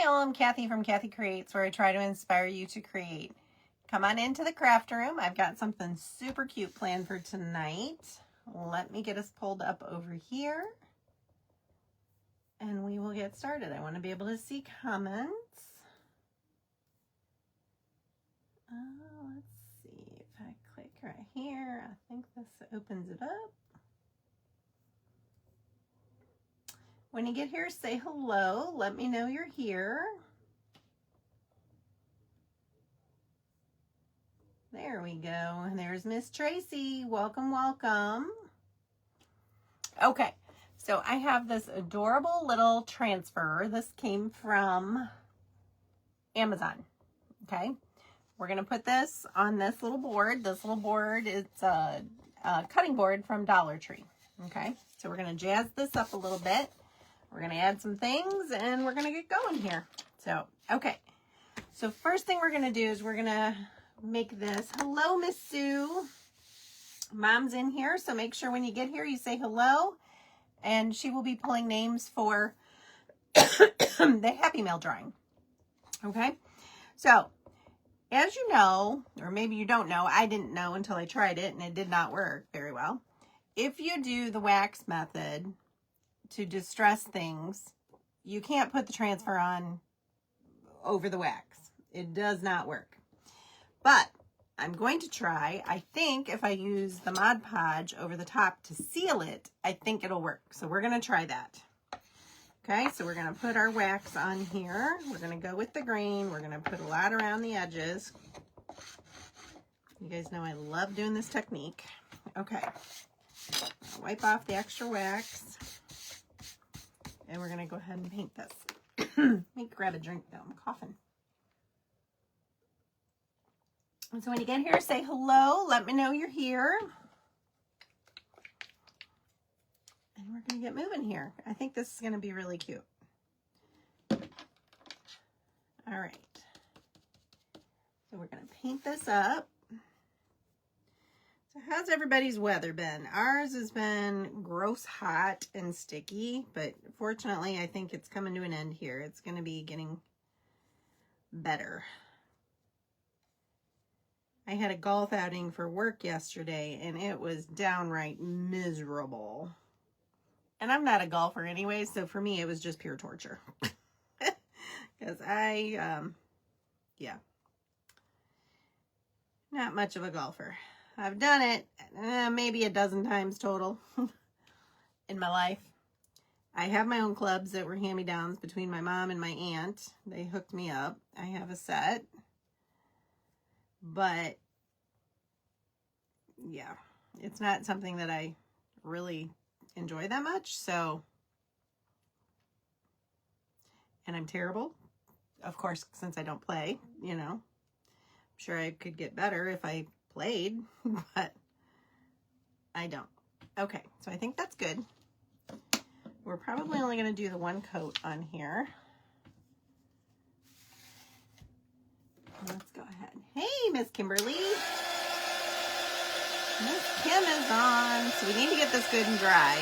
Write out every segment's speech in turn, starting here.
Hi all, I'm Kathy from Kathy Creates, where I try to inspire you to create. Come on into the craft room. I've got something super cute planned for tonight. Let me get us pulled up over here and we will get started. I want to be able to see comments. Let's see if I click right here. I think this opens it up. When you get here, say hello. Let me know you're here. There we go. And there's Miss Tracy. Welcome, welcome. Okay, so I have this adorable little transfer. This came from Amazon. Okay, we're going to put this on this little board. This little board, it's a cutting board from Dollar Tree. Okay, so we're going to jazz this up a little bit. We're going to add some things and we're going to get going here. So, okay. So first thing we're going to do is we're going to make this. Hello, Miss Sue. Mom's in here, so make sure when you get here you say hello. And she will be pulling names for the Happy Mail drawing. Okay? So, as you know, or maybe you don't know, I didn't know until I tried it and it did not work very well. If you do the wax method to distress things, you can't put the transfer on over the wax. It does not work. But I'm going to try. I think if I use the Mod Podge over the top to seal it, I think it'll work. So we're going to try that. Okay, so we're going to put our wax on here. We're going to go with the green. We're going to put a lot around the edges. You guys know I love doing this technique. Okay, wipe off the extra wax. And we're going to go ahead and paint this. Let me grab a drink though. I'm coughing. And so when you get here, say hello. Let me know you're here. And we're going to get moving here. I think this is going to be really cute. All right. So we're going to paint this up. So how's everybody's weather been? Ours has been gross hot and sticky, but fortunately I think it's coming to an end here. It's going to be getting better. I had a golf outing for work yesterday and it was downright miserable. And I'm not a golfer anyway, so for me it was just pure torture. Because yeah, not much of a golfer. I've done it maybe a dozen times total in my life. I have my own clubs that were hand-me-downs between my mom and my aunt. They hooked me up. I have a set. But, yeah, it's not something that I really enjoy that much. So, and I'm terrible. Of course, since I don't play, you know. I'm sure I could get better if I played, but I don't. Okay, so I think that's good. We're probably only going to do the one coat on here. Let's go ahead. Hey, Miss Kimberly. Miss Kim is on. So we need to get this good and dry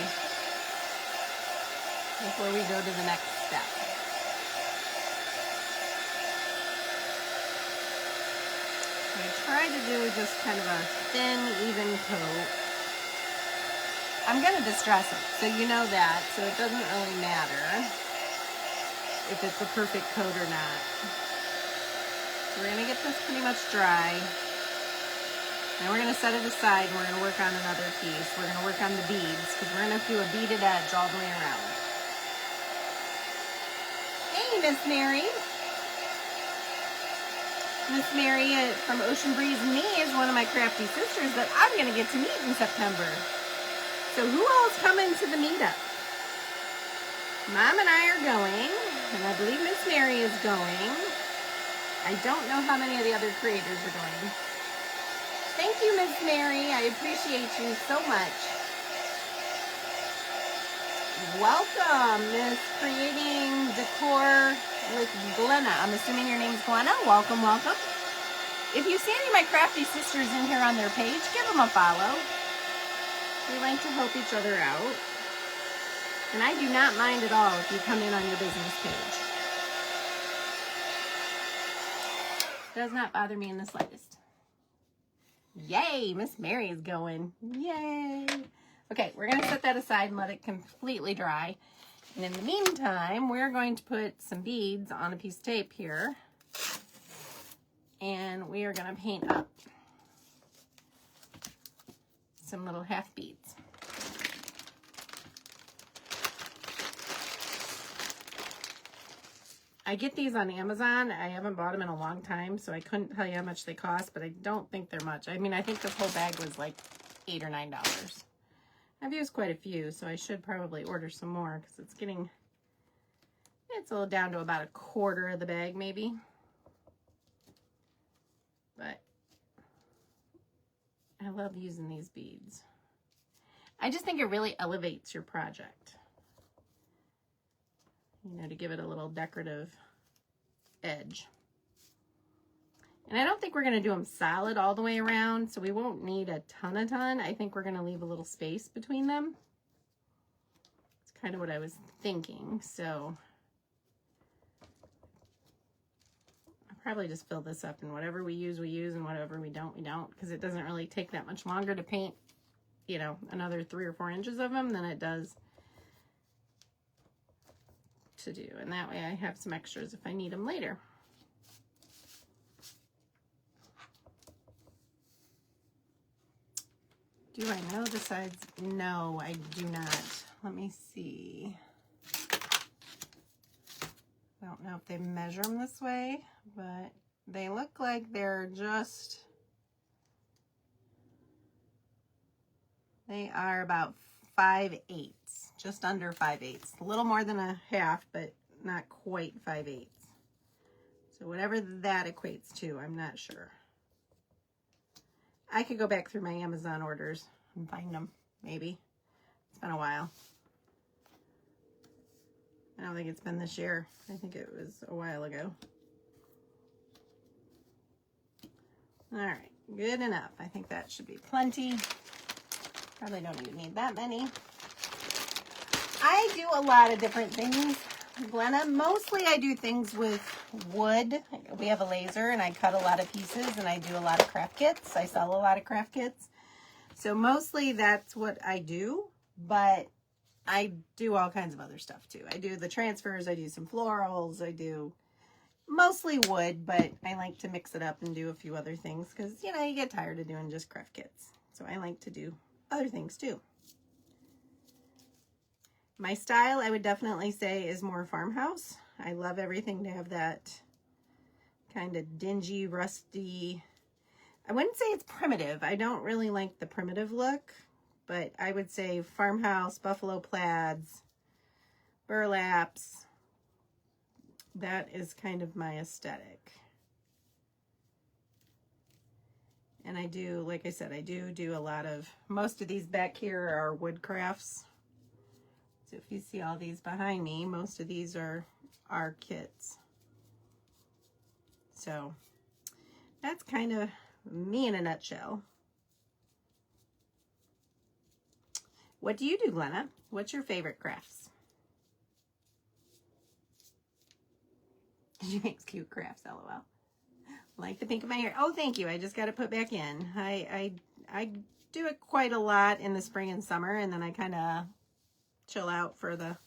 before we go to the next step. I try to do just kind of a thin, even coat. I'm going to distress it, so you know that. So it doesn't really matter if it's a perfect coat or not. So we're going to get this pretty much dry. Now we're going to set it aside and we're going to work on another piece. We're going to work on the beads because we're going to do a beaded edge all the way around. Hey, Miss Mary. Miss Mary from Ocean Breeze and Me is one of my crafty sisters that I'm going to get to meet in September. So who all's coming to the meetup? Mom and I are going, and I believe Miss Mary is going. I don't know how many of the other creators are going. Thank you, Miss Mary. I appreciate you so much. Welcome, Miss Creating Decor with Glenna. I'm assuming your name's Glenna. Welcome, welcome. If you see any of my crafty sisters in here on their page, give them a follow. We like to help each other out. And I do not mind at all if you come in on your business page. Does not bother me in the slightest. Yay, Miss Mary is going. Yay. Okay, we're going to set that aside and let it completely dry. And in the meantime, we're going to put some beads on a piece of tape here. And we are going to paint up some little half beads. I get these on Amazon. I haven't bought them in a long time, so I couldn't tell you how much they cost, but I don't think they're much. I mean, I think this whole bag was like $8 or $9. I've used quite a few, so I should probably order some more because it's a little down to about a quarter of the bag maybe. But I love using these beads. I just think it really elevates your project. You know, to give it a little decorative edge. And I don't think we're going to do them solid all the way around, so we won't need a ton. I think we're going to leave a little space between them. It's kind of what I was thinking, so I'll probably just fill this up, and whatever we use, and whatever we don't, because it doesn't really take that much longer to paint, you know, another 3 or 4 inches of them than it does to do, and that way I have some extras if I need them later. Do I know the sides? No, I do not. Let me see. I don't know if they measure them this way, but they look like they're just, they are about 5/8, just under 5/8, a little more than a half, but not quite 5/8. So whatever that equates to, I'm not sure. I could go back through my Amazon orders and find them, maybe. It's been a while. I don't think it's been this year. I think it was a while ago. All right, good enough. I think that should be plenty. Probably don't even need that many. I do a lot of different things, Glenna. Mostly I do things with wood. We have a laser and I cut a lot of pieces and I do a lot of craft kits. I sell a lot of craft kits. So mostly that's what I do, but I do all kinds of other stuff too. I do the transfers, I do some florals, I do mostly wood, but I like to mix it up and do a few other things because, you know, you get tired of doing just craft kits. So I like to do other things too. My style, I would definitely say, is more farmhouse. I love everything to have that kind of dingy, rusty, I wouldn't say it's primitive. I don't really like the primitive look, but I would say farmhouse, buffalo plaids, burlaps. That is kind of my aesthetic. And I do, like I said, I do a lot of, most of these back here are wood crafts. So if you see all these behind me, most of these are kits. So that's kind of me in a nutshell. What do you do, Glenna? What's your favorite crafts? She makes cute crafts, LOL. Like the pink of my hair. Oh, thank you. I just got to put back in. I do it quite a lot in the spring and summer, and then I kind of chill out for the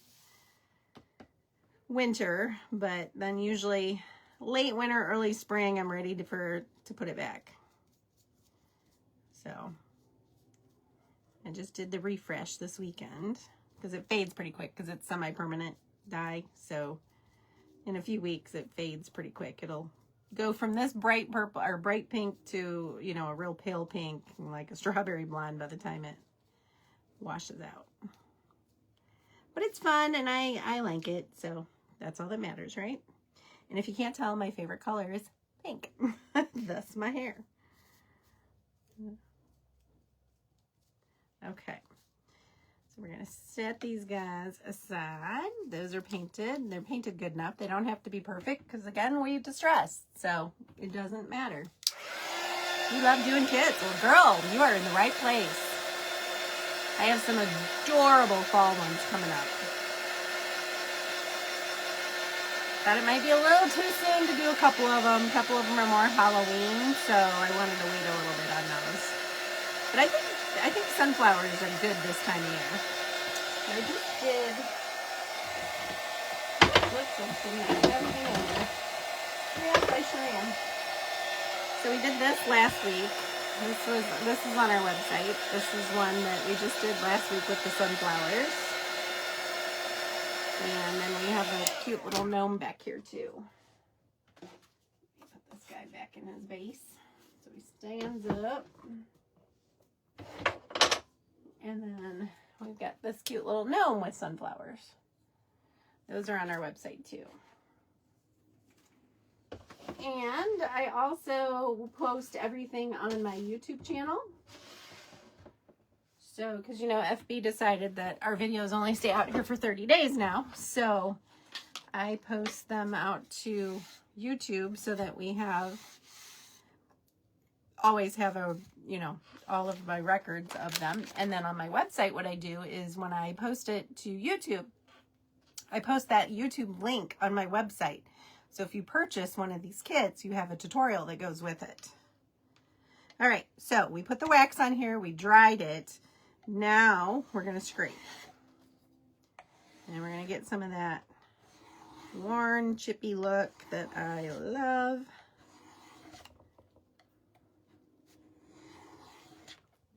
winter. But then usually late winter, early spring, I'm ready to put it back. So I just did the refresh this weekend because it fades pretty quick because it's semi-permanent dye. So in a few weeks it fades pretty quick. It'll go from this bright purple or bright pink to, you know, a real pale pink, like a strawberry blonde by the time it washes out. But it's fun and I like it, so that's all that matters, right? And if you can't tell, my favorite color is pink. That's my hair. Okay. So we're going to set these guys aside. Those are painted. They're painted good enough. They don't have to be perfect because, again, we distress. So it doesn't matter. You love doing kits. Well, girl, you are in the right place. I have some adorable fall ones coming up. Thought it might be a little too soon to do a couple of them. A couple of them are more Halloween, so I wanted to wait a little bit on those. But I think sunflowers are good this time of year. I just did. Looks like everything over. Yes, I sure am. So we did this last week. This is on our website. This is one that we just did last week with the sunflowers. And then we have a cute little gnome back here too. Put this guy back in his base. So he stands up. And then we've got this cute little gnome with sunflowers. Those are on our website too. And I also post everything on my YouTube channel. So, because you know, FB decided that our videos only stay out here for 30 days now. So I post them out to YouTube so that we always have all of my records of them. And then on my website, what I do is when I post it to YouTube, I post that YouTube link on my website. So if you purchase one of these kits, you have a tutorial that goes with it. All right, so we put the wax on here, we dried it. Now we're going to scrape. And we're going to get some of that worn, chippy look that I love.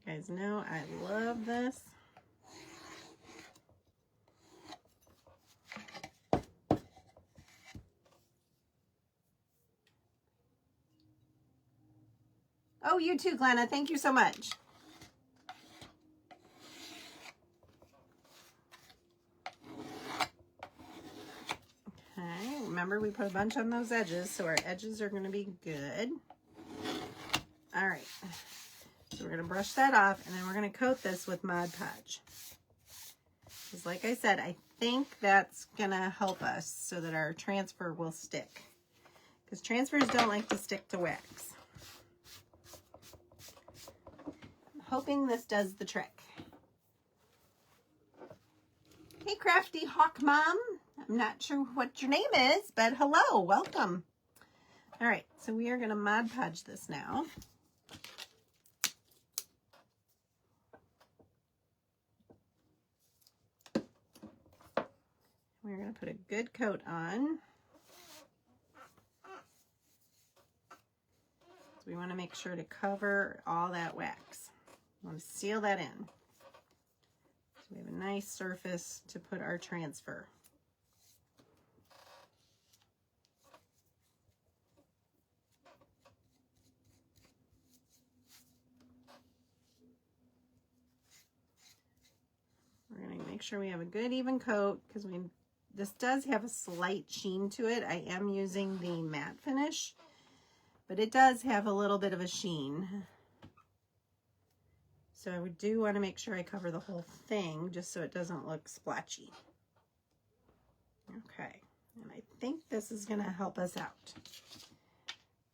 You guys know I love this. Oh, you too, Glenna. Thank you so much. Okay, remember we put a bunch on those edges, so our edges are going to be good. All right, so we're going to brush that off, and then we're going to coat this with Mod Podge. Because like I said, I think that's going to help us so that our transfer will stick. Because transfers don't like to stick to wax. Hoping this does the trick. Hey, Crafty Hawk Mom. I'm not sure what your name is, but hello, welcome. All right, so we are going to Mod Podge this now. We're going to put a good coat on. So we want to make sure to cover all that wax. We want to seal that in. So we have a nice surface to put our transfer. We're going to make sure we have a good even coat because this does have a slight sheen to it. I am using the matte finish, but it does have a little bit of a sheen. So I do want to make sure I cover the whole thing just so it doesn't look splotchy. Okay, and I think this is going to help us out.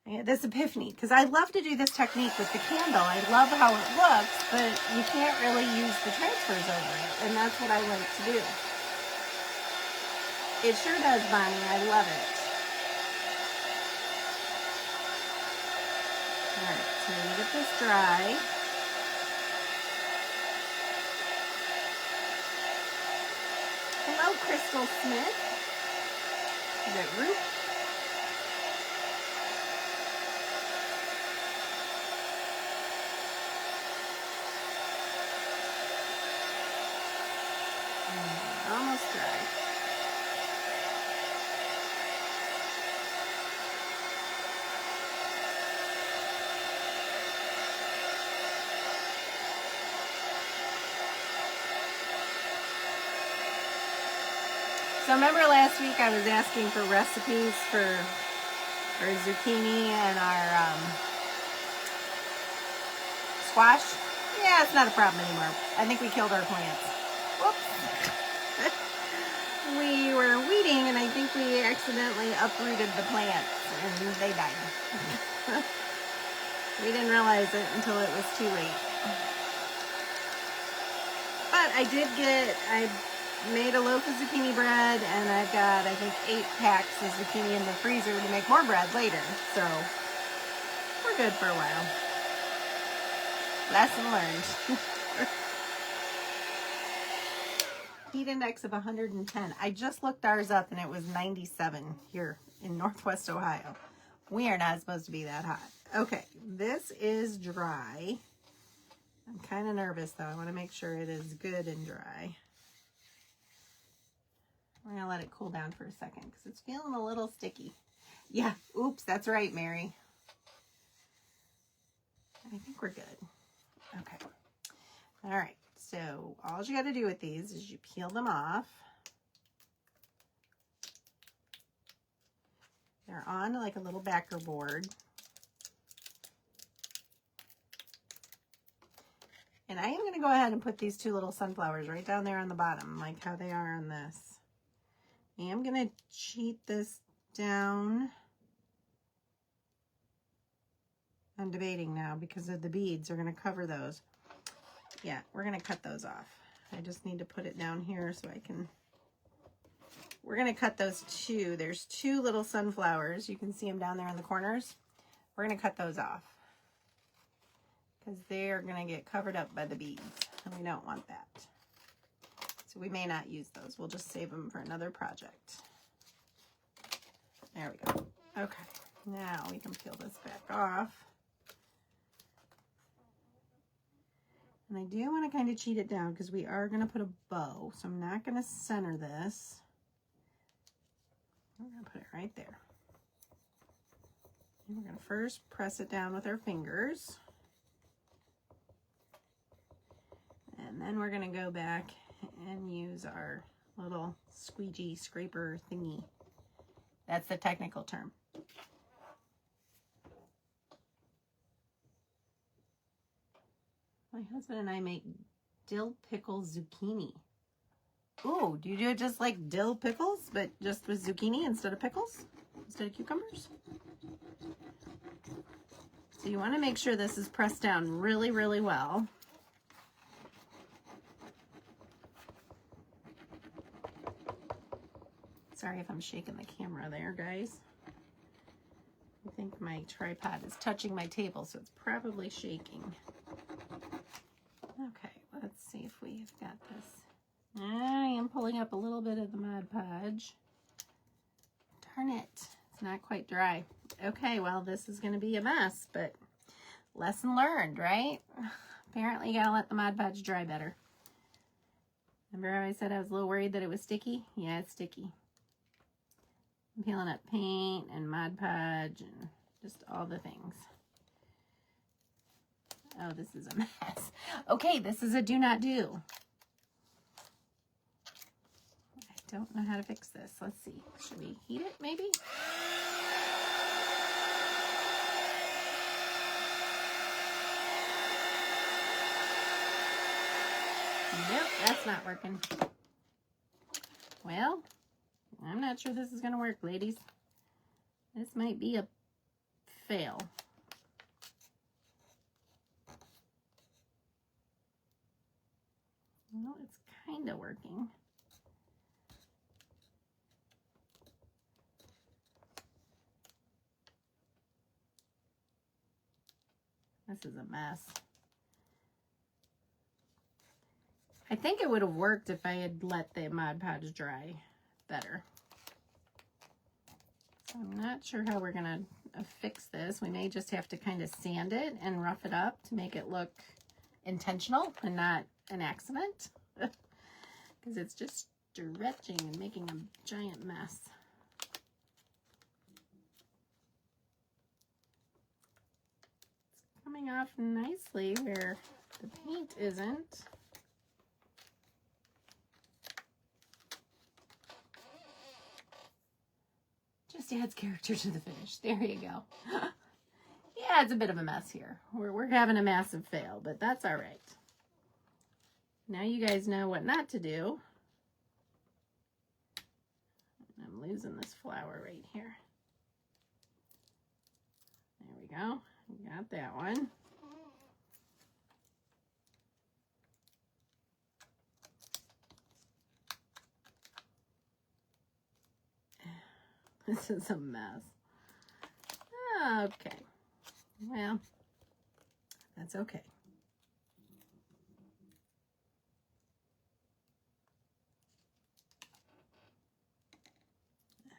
I had this epiphany because I love to do this technique with the candle. I love how it looks, but you can't really use the transfers over it, and that's what I like to do. It sure does, Bonnie. I love it. All right, so I'm going to get this dry. Hello, Crystal Smith. Is it Ruth? Almost dry. So remember last week I was asking for recipes for our zucchini and our squash? Yeah, it's not a problem anymore. I think we killed our plants. Whoops. We were weeding and I think we accidentally uprooted the plants and they died. We didn't realize it until it was too late. But I made a loaf of zucchini bread, and I've got, I think, 8 packs of zucchini in the freezer to make more bread later. So we're good for a while. Lesson learned. Heat index of 110. I just looked ours up and it was 97 here in Northwest Ohio. We are not supposed to be that hot. Okay, this is dry. I'm kind of nervous though. I want to make sure it is good and dry. We're going to let it cool down for a second because it's feeling a little sticky. Yeah, oops, that's right, Mary. I think we're good. Okay. All right. So all you got to do with these is you peel them off. They're on like a little backer board. And I am going to go ahead and put these 2 little sunflowers right down there on the bottom, like how they are on this. I am going to cheat this down. I'm debating now because of the beads. We're going to cover those. Yeah, we're going to cut those off. I just need to put it down here so I can... We're going to cut those 2. There's 2 little sunflowers. You can see them down there in the corners. We're going to cut those off because they're going to get covered up by the beads, and we don't want that. So we may not use those. We'll just save them for another project. There we go. Okay, now we can peel this back off. And I do want to kind of cheat it down because we are going to put a bow. So I'm not going to center this. We're going to put it right there. And we're going to first press it down with our fingers. And then we're going to go back and use our little squeegee scraper thingy. That's the technical term. My husband and I make dill pickle zucchini. Ooh, do you do it just like dill pickles, but just with zucchini instead of pickles? Instead of cucumbers? So you want to make sure this is pressed down really, really well. Sorry if I'm shaking the camera there, guys. I think my tripod is touching my table, so it's probably shaking. Okay, let's see if we've got this. I am pulling up a little bit of the Mod Podge. Darn it, it's not quite dry. Okay, well, this is going to be a mess, but lesson learned, right? Apparently, you got to let the Mod Podge dry better. Remember how I said I was a little worried that it was sticky? Yeah, it's sticky. I'm peeling up paint and Mod Podge and just all the things. Oh, this is a mess. Okay, this is a do not do. I don't know how to fix this. Let's see. Should we heat it maybe? Nope, that's not working. Well, I'm not sure this is going to work, ladies. This might be a fail. Well, it's kind of working. This is a mess. I think it would have worked if I had let the Mod Podge dry better. So I'm not sure how we're going to fix this. We may just have to kind of sand it and rough it up to make it look intentional and not an accident. Because it's just stretching and making a giant mess. It's coming off nicely where the paint isn't. Just adds character to the finish. There you go. Yeah, it's a bit of a mess here. We're having a massive fail, but that's all right. Now you guys know what not to do. I'm losing this flower right here. There we go. Got that one. This is a mess. Okay. Well, that's okay.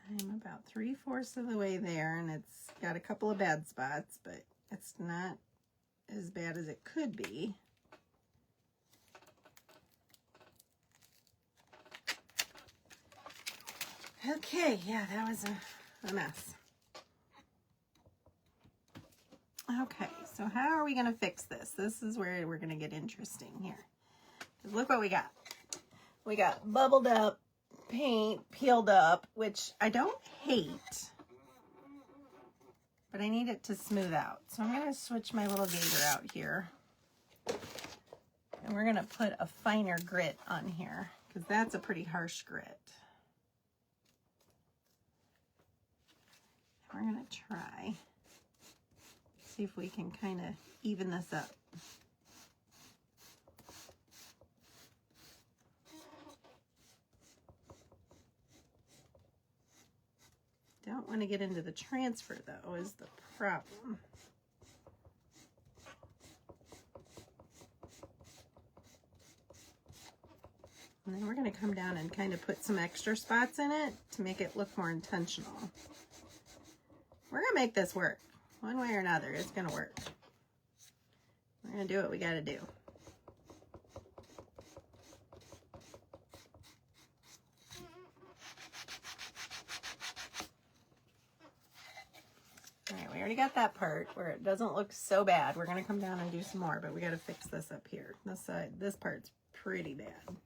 I'm about 3/4 of the way there, and it's got a couple of bad spots, but it's not as bad as it could be. Okay, yeah, that was a mess. Okay, so how are we going to fix this? This is where we're going to get interesting here. Look what we got. We got bubbled up paint, peeled up, which I don't hate, but I need it to smooth out. So I'm going to switch my little gator out here. And we're going to put a finer grit on here because that's a pretty harsh grit. We're going to try, see if we can kind of even this up. Don't want to get into the transfer though, is the problem. And then we're going to come down and kind of put some extra spots in it to make it look more intentional. We're going to make this work. One way or another, it's going to work. We're going to do what we got to do. All right, we already got that part where it doesn't look so bad. We're going to come down and do some more, but we got to fix this up here. This side, this part's pretty bad.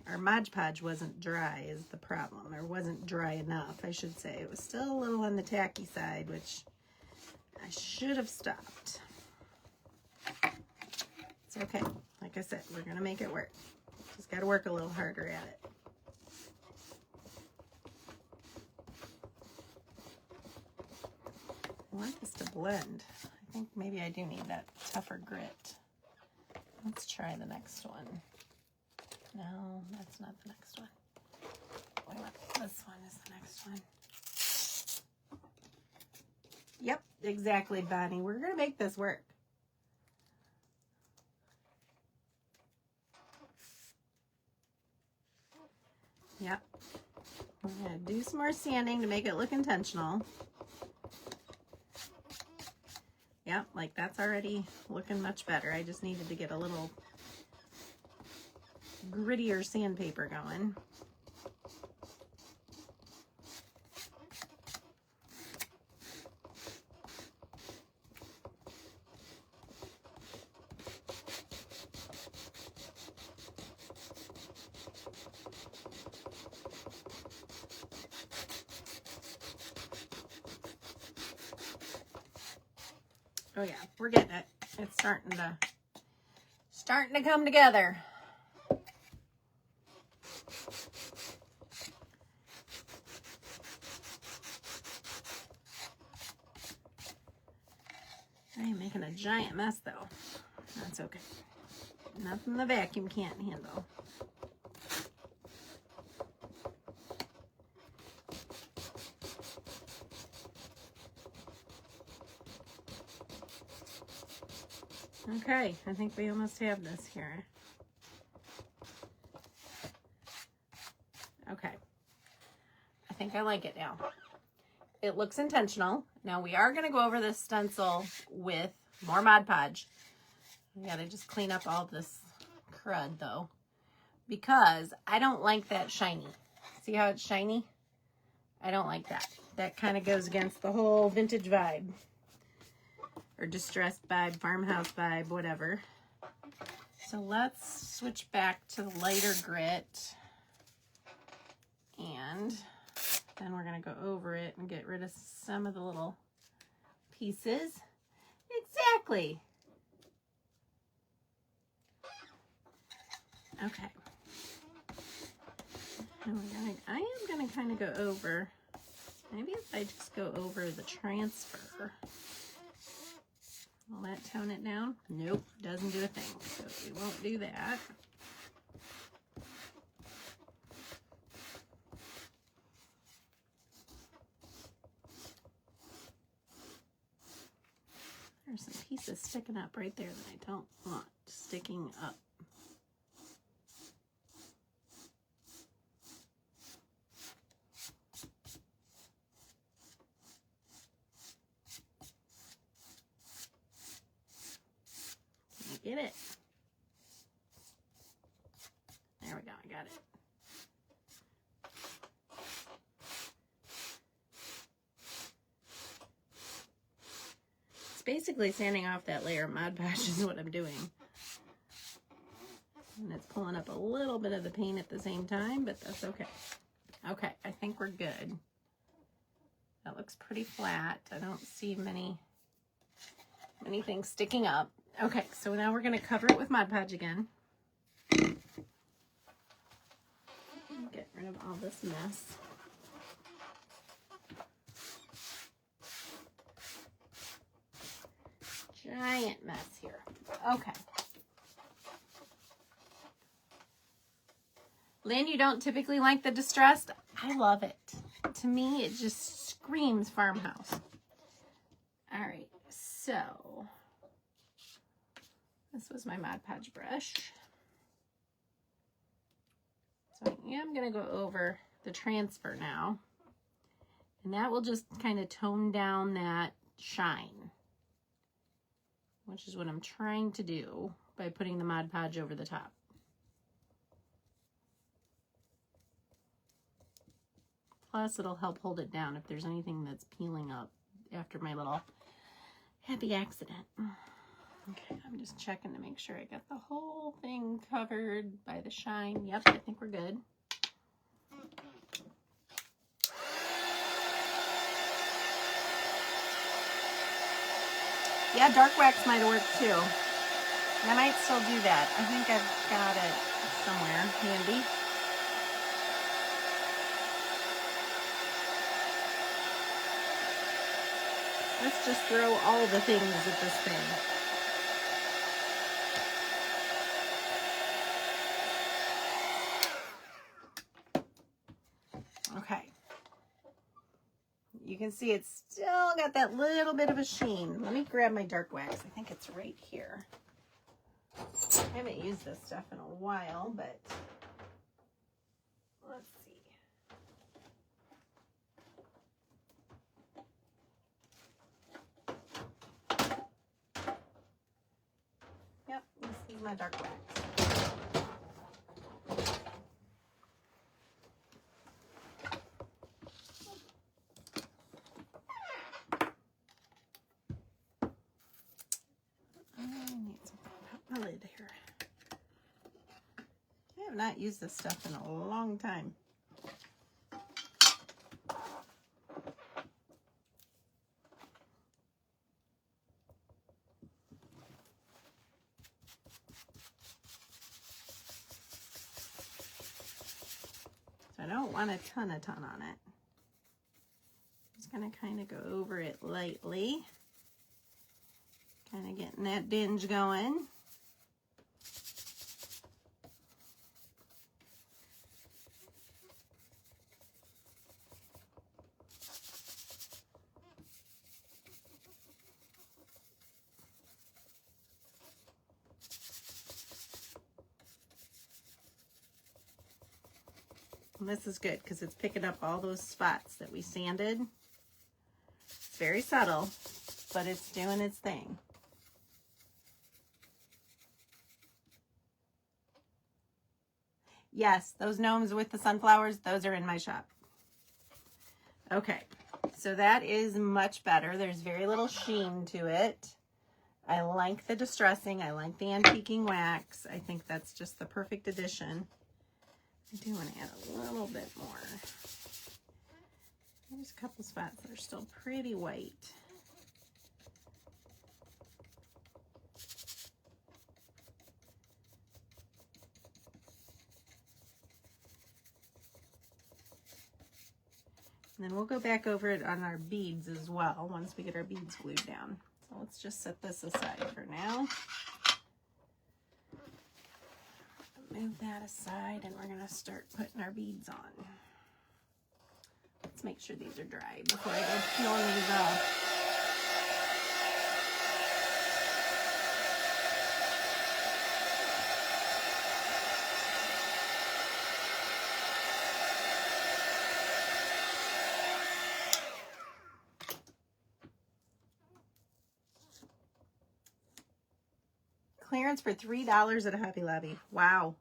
Our Mod Podge wasn't dry is the problem, or wasn't dry enough, I should say. It was still a little on the tacky side, which I should have stopped. It's okay. Like I said, we're going to make it work. Just got to work a little harder at it. I want this to blend. I think maybe I do need that tougher grit. Let's try the next one. No, that's not the next one. Wait a minute. This one is the next one. Yep, exactly, Bonnie. We're going to make this work. Yep. We're going to do some more sanding to make it look intentional. Yep, like that's already looking much better. I just needed to get a little grittier sandpaper going. Oh yeah, we're getting it. It's starting to come together. I am making a giant mess though. That's okay. Nothing the vacuum can't handle. Okay, I think we almost have this here. Okay. I think I like it now. It looks intentional. Now we are going to go over this stencil with more Mod Podge. We got to just clean up all this crud though, because I don't like that shiny. See how it's shiny? I don't like that. That kind of goes against the whole vintage vibe. Or distressed vibe, farmhouse vibe, whatever. So let's switch back to the lighter grit. And then we're going to go over it and get rid of some of the little pieces. Exactly. Okay. And I am going to kind of go over, maybe if I just go over the transfer. Will that tone it down? Nope, doesn't do a thing, so we won't do that. There's some pieces sticking up right there that I don't want sticking up. Can I get it? There we go, I got it. It's basically sanding off that layer of Mod Podge is what I'm doing. And it's pulling up a little bit of the paint at the same time, but that's okay. Okay, I think we're good. That looks pretty flat. I don't see many things sticking up. Okay, so now we're going to cover it with Mod Podge again. Get rid of all this mess. Giant mess here. Okay. Lynn, you don't typically like the distressed? I love it. To me, it just screams farmhouse. All right, so this was my Mod Podge brush. So I am going to go over the transfer now. And that will just kind of tone down that shine, which is what I'm trying to do by putting the Mod Podge over the top. Plus, it'll help hold it down if there's anything that's peeling up after my little happy accident. Okay, I'm just checking to make sure I got the whole thing covered by the shine. Yep, I think we're good. Yeah, dark wax might have worked too. I might still do that. I think I've got it somewhere handy. Let's just throw all the things at this thing. Okay. You can see it's still got that little bit of a sheen. Let me grab my dark wax. I think it's right here. I haven't used this stuff in a while, but let's see. Yep, this is my dark wax. Lid here. I have not used this stuff in a long time. So I don't want a ton on it. I'm just going to kind of go over it lightly. Kind of getting that dinge going. And this is good because it's picking up all those spots that we sanded. It's very subtle, but it's doing its thing. Yes, those gnomes with the sunflowers, those are in my shop. Okay, so that is much better. There's very little sheen to it. I like the distressing. I like the antiquing wax. I think that's just the perfect addition. I do want to add a little bit more. There's a couple spots that are still pretty white. And then we'll go back over it on our beads as well once we get our beads glued down. So let's just set this aside for now. Move that aside, and we're going to start putting our beads on. Let's make sure these are dry before I go peeling these off. Clearance for $3 at a Hobby Lobby. Wow.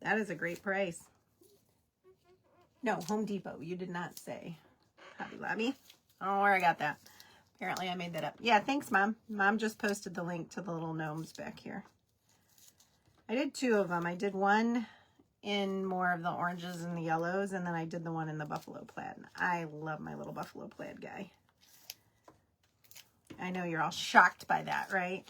That is a great price. No, Home Depot. You did not say Hobby Lobby. I don't know where I got that. Apparently I made that up. Yeah, thanks, Mom. Mom just posted the link to the little gnomes back here. I did 2 of them. I did one in more of the oranges and the yellows, and then I did the one in the buffalo plaid. I love my little buffalo plaid guy. I know you're all shocked by that, right?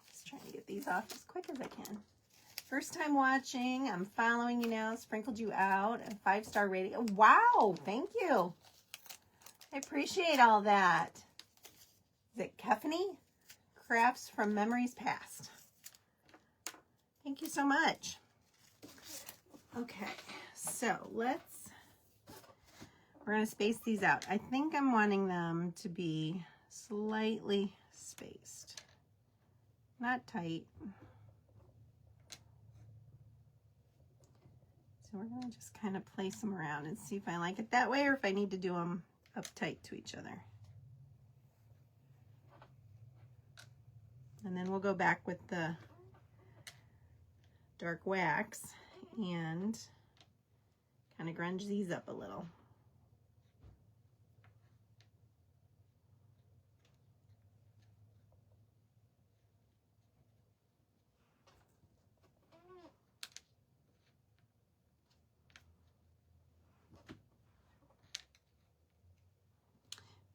Just trying to get these off as quick as I can. First time watching, I'm following you now, sprinkled you out, a 5-star rating. Wow, thank you. I appreciate all that. Is it Kefany? Crafts from Memories Past. Thank you so much. Okay, so we're going to space these out. I think I'm wanting them to be slightly spaced. Not tight. So we're going to just kind of place them around and see if I like it that way or if I need to do them up tight to each other. And then we'll go back with the dark wax and kind of grunge these up a little.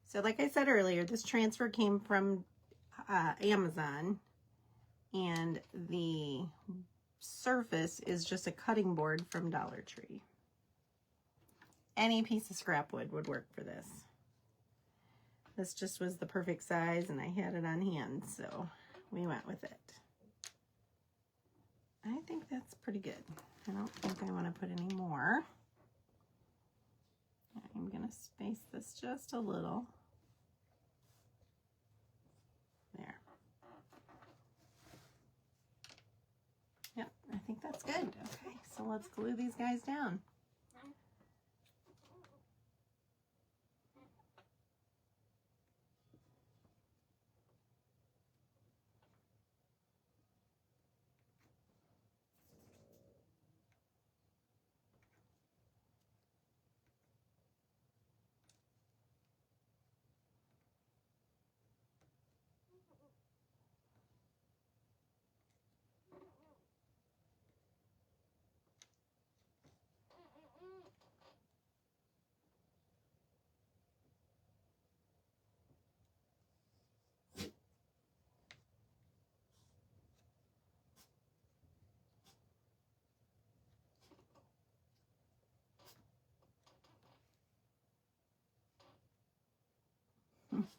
So like I said earlier, this transfer came from Amazon, and the surface is just a cutting board from Dollar Tree. Any piece of scrap wood would work for this. This just was the perfect size, and I had it on hand, so we went with it. I think that's pretty good. I don't think I want to put any more. I'm going to space this just a little. There. Yep, I think that's good. Okay, so let's glue these guys down.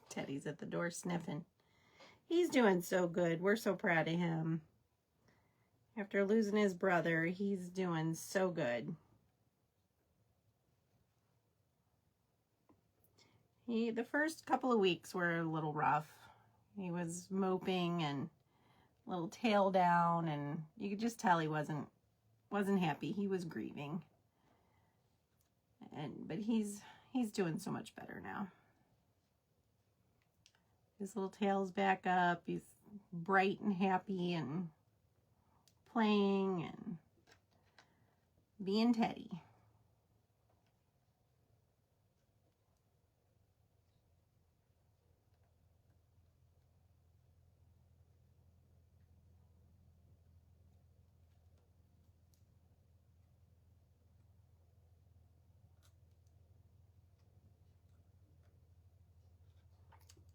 Teddy's at the door sniffing. He's doing so good. We're so proud of him. After losing his brother, he's doing so good. The first couple of weeks were a little rough. He was moping and a little tail down, and you could just tell he wasn't happy. He was grieving. But he's doing so much better now. His little tail's back up. He's bright and happy and playing and being Teddy.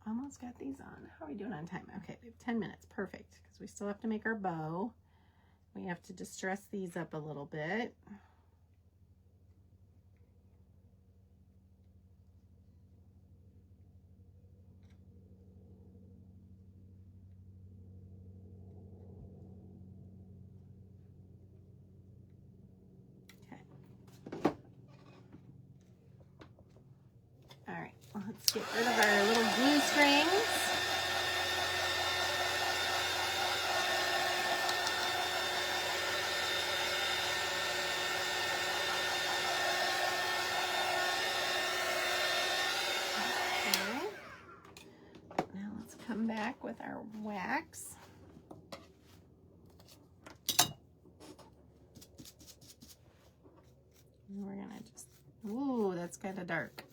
almost got these on. How are we doing on time? Okay, we have 10 minutes. Perfect, because we still have to make our bow. We have to distress these up a little bit. All right, well, let's get rid of our little glue strings. Okay. Now let's come back with our wax. And we're gonna just, ooh, that's kind of dark.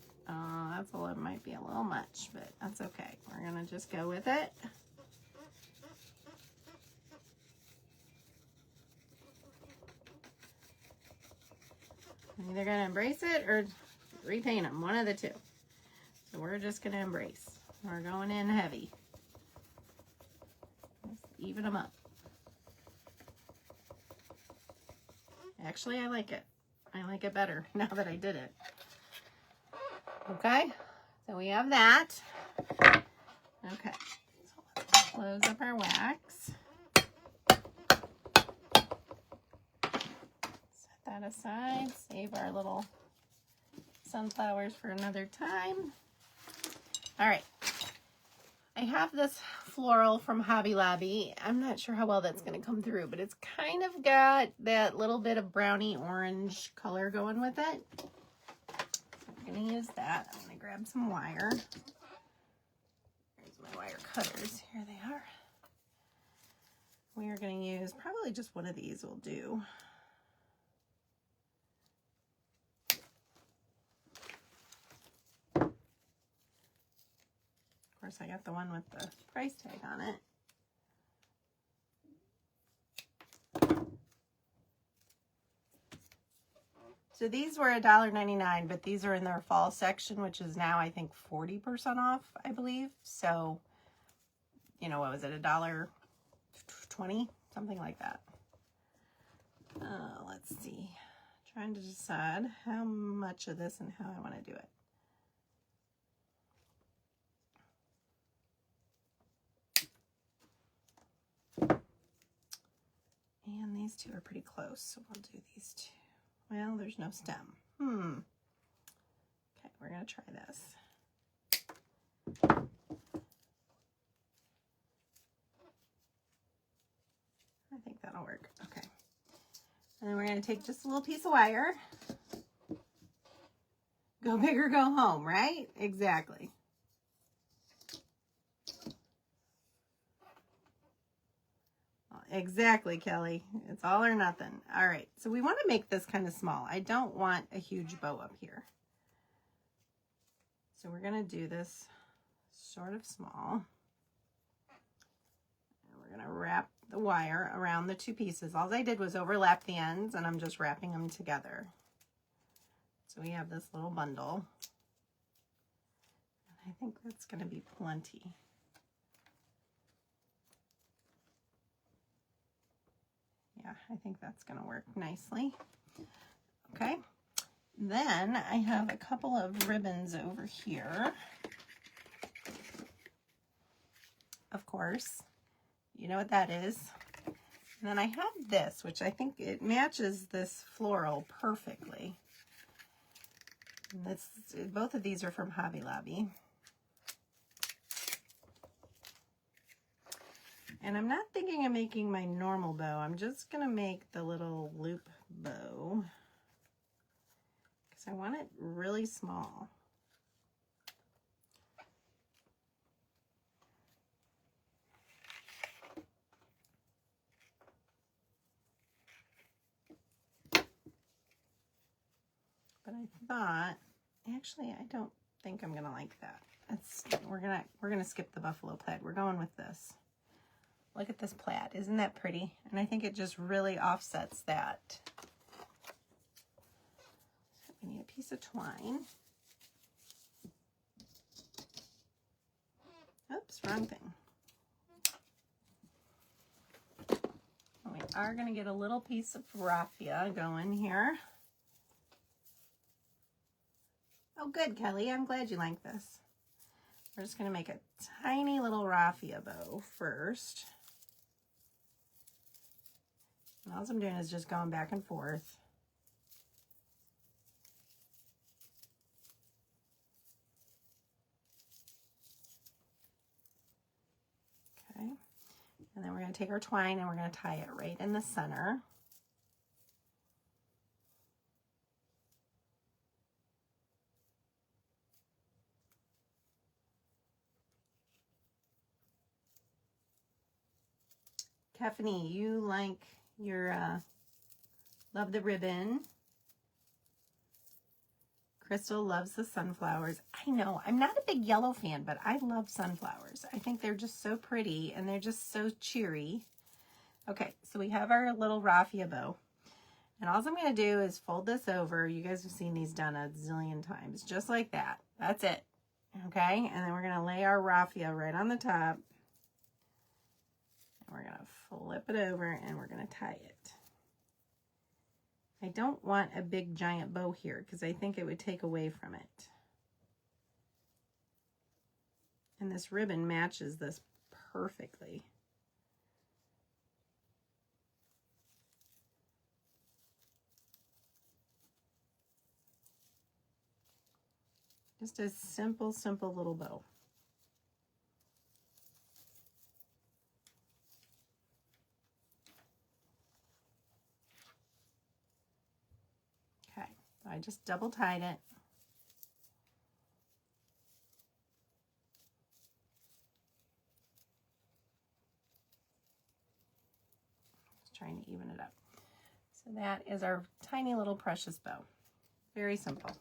That's a little, might be a little much, but that's okay. We're gonna just go with it. I'm either gonna embrace it or repaint them, one of the two. So we're just gonna embrace. We're going in heavy. Let's even them up. Actually, I like it. I like it better now that I did it. Okay, so we have that. Okay, so let's close up our wax. Set that aside, save our little sunflowers for another time. All right, I have this floral from Hobby Lobby. I'm not sure how well that's gonna come through, but it's kind of got that little bit of brownie orange color going with it. I'm gonna use that. I'm gonna grab some wire. Here's my wire cutters. Here they are. We are gonna use probably just one of these will do. Of course, I got the one with the price tag on it. So these were $1.99, but these are in their fall section, which is now, I think, 40% off, I believe. So, you know, what was it, $1.20? Something like that. Let's see. Trying to decide how much of this and how I want to do it. And these two are pretty close, so we'll do these two. Well, there's no stem. Okay, we're gonna try this. I think that'll work. Okay. And then we're gonna take just a little piece of wire. Go big or go home, right? Exactly. Exactly, Kelly. It's all or nothing. All right, so we want to make this kind of small. I don't want a huge bow up here. So we're going to do this sort of small. And we're going to wrap the wire around the two pieces. All I did was overlap the ends, and I'm just wrapping them together. So we have this little bundle. And I think that's going to be plenty. Yeah, I think that's going to work nicely. Okay, then I have a couple of ribbons over here. Of course, you know what that is. And then I have this, which I think it matches this floral perfectly. And this, both of these are from Hobby Lobby. And I'm not thinking of making my normal bow. I'm just going to make the little loop bow because I want it really small. But I thought, actually, I don't think I'm going to like that. We're gonna skip the buffalo plaid. We're going with this. Look at this plaid. Isn't that pretty? And I think it just really offsets that. So we need a piece of twine. Oops, wrong thing. We are going to get a little piece of raffia going here. Oh, good, Kelly. I'm glad you like this. We're just going to make a tiny little raffia bow first. And all I'm doing is just going back and forth. Okay. And then we're going to take our twine and we're going to tie it right in the center. Kefany, you like your, love the ribbon. Crystal loves the sunflowers. I know, I'm not a big yellow fan, but I love sunflowers. I think they're just so pretty and they're just so cheery. Okay, so we have our little raffia bow. And all I'm going to do is fold this over. You guys have seen these done a zillion times, just like that. That's it. Okay, and then we're going to lay our raffia right on the top. And we're going to flip it over and we're going to tie it. I don't want a big giant bow here because I think it would take away from it. And this ribbon matches this perfectly. Just a simple, simple little bow. Okay, so I just double tied it. Just trying to even it up. So that is our tiny little precious bow. Very simple.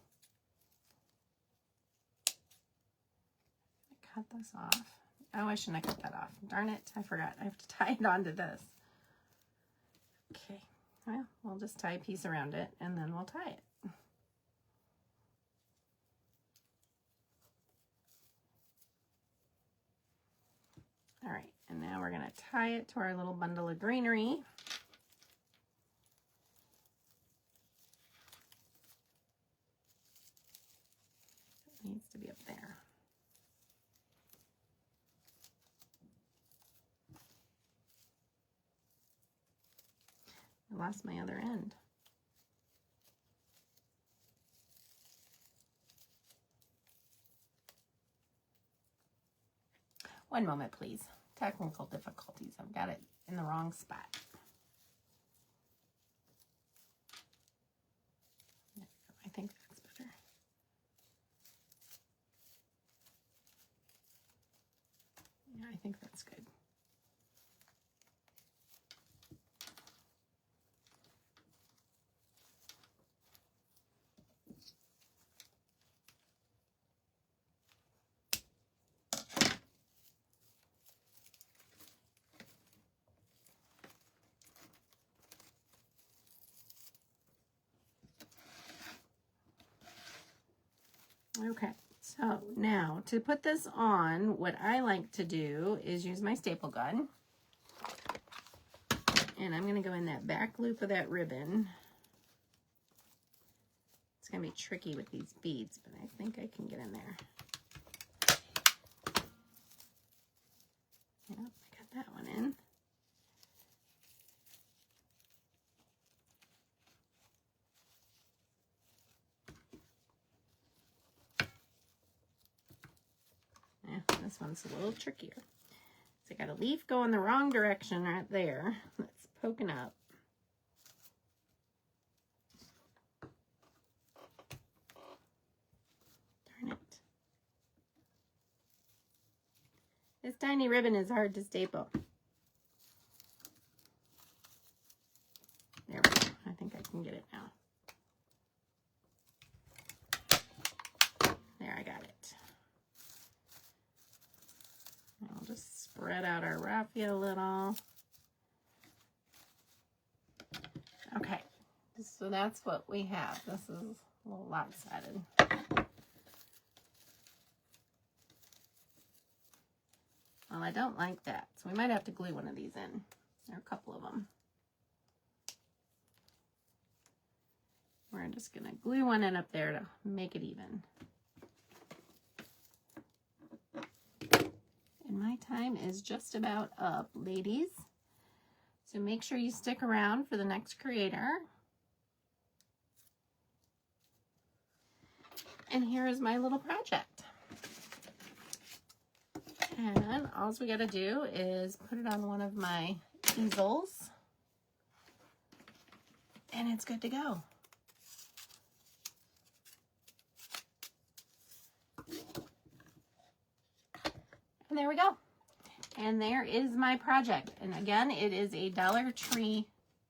Cut this off. Oh, I shouldn't have cut that off. Darn it, I forgot. I have to tie it onto this. Okay, well, we'll just tie a piece around it and then we'll tie it. All right, and now we're gonna tie it to our little bundle of greenery. It needs to be up there. I lost my other end. One moment, please. Technical difficulties. I've got it in the wrong spot. I think that's better. Yeah, I think that's good. Okay, so now to put this on, what I like to do is use my staple gun. And I'm going to go in that back loop of that ribbon. It's going to be tricky with these beads, but I think I can get in there. Yep, I got that one in. This one's a little trickier. So I got a leaf going the wrong direction right there. That's poking up. Darn it. This tiny ribbon is hard to staple. There we go. I think I can get it now. There, I got it. I'll just spread out our raffia a little. Okay, so that's what we have. This is a little lopsided. Well, I don't like that, so we might have to glue one of these in. There are a couple of them. We're just gonna glue one in up there to make it even. And my time is just about up, ladies. So make sure you stick around for the next creator. And here is my little project. And all we gotta do is put it on one of my easels. And it's good to go. And there we go. And there is my project. And again, it is a Dollar Tree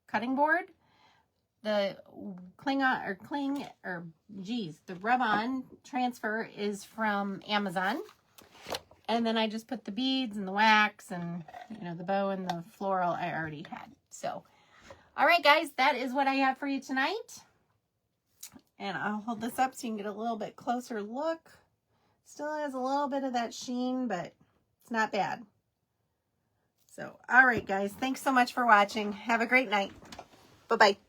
cutting board. The the rub-on transfer is from Amazon. And then I just put the beads and the wax and, you know, the bow and the floral I already had. So, all right, guys, that is what I have for you tonight. And I'll hold this up so you can get a little bit closer look. Still has a little bit of that sheen, but it's not bad. So, all right, guys, thanks so much for watching. Have a great night. Bye-bye.